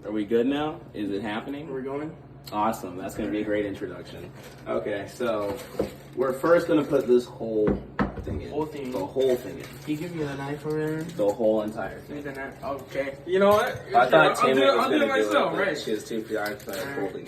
Are we good now? Is it happening? Are we going? Awesome. That's going to be a great introduction. Okay, so we're first going to put this whole thing in. Whole thing. The whole thing in. Can you give me the knife over there? The whole entire thing. Give me the knife. Okay. You know what? I thought I'll Tim do was going to it myself, right? She was too preoccupied holding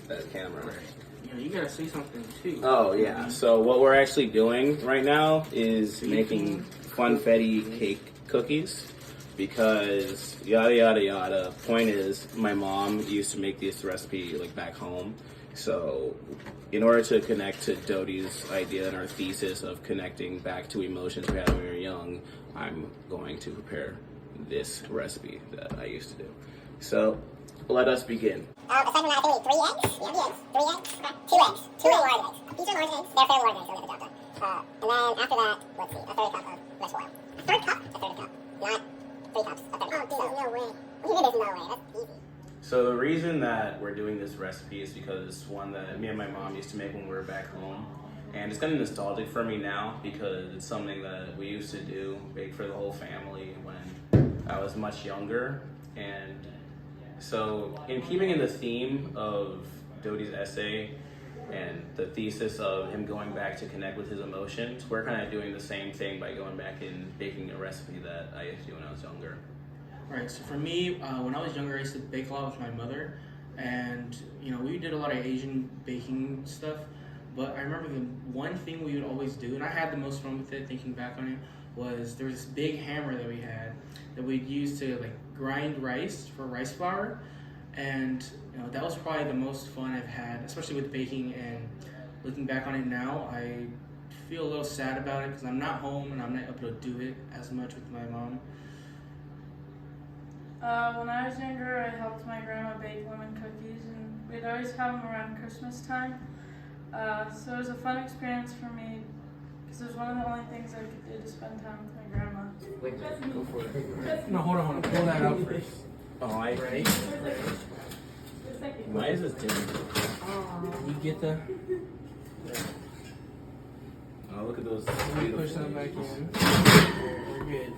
that camera. Right. You gotta say something too. Oh, yeah. So what we're actually doing right now is making funfetti cake cookies. Because yada yada yada. Point is, my mom used to make this recipe like back home. So, in order to connect to Dodie's idea and our thesis of connecting back to emotions we had when we were young, I'm going to prepare this recipe that I used to do. So, let us begin. Aside from that, I think we need 3 eggs. Yeah, 3 eggs. 2 eggs. 2 large eggs. These are large eggs. They're fairly large eggs. So we have to drop them. And then after that, let's see, a third cup of vegetable oil. A third cup? A third cup. Not 3 cups. A third cup. Oh, dude, there's no way. What do you mean there's no way? That's easy. So the reason that we're doing this recipe is because it's one that me and my mom used to make when we were back home. And it's kind of nostalgic for me now because it's something that we used to do, bake for the whole family when I was much younger. And so in keeping in the theme of Dodie's essay and the thesis of him going back to connect with his emotions, we're kind of doing the same thing by going back and baking a recipe that I used to do when I was younger. Right, so for me, when I was younger, I used to bake a lot with my mother, and we did a lot of Asian baking stuff, but I remember the one thing we would always do, and I had the most fun with it thinking back on it, was there was this big hammer that we had that we'd use to like grind rice for rice flour, and that was probably the most fun I've had, especially with baking. And looking back on it now, I feel a little sad about it because I'm not home and I'm not able to do it as much with my mom. When I was younger, I helped my grandma bake lemon cookies, and we'd always have them around Christmas time. So it was a fun experience for me, because it was one of the only things I could do to spend time with my grandma. Wait, go for it. No, hold on. Pull that out first. Oh, I Ready? Why is this different? You get the... Oh, look at those Let me beautiful push that back leaves. in. We're good.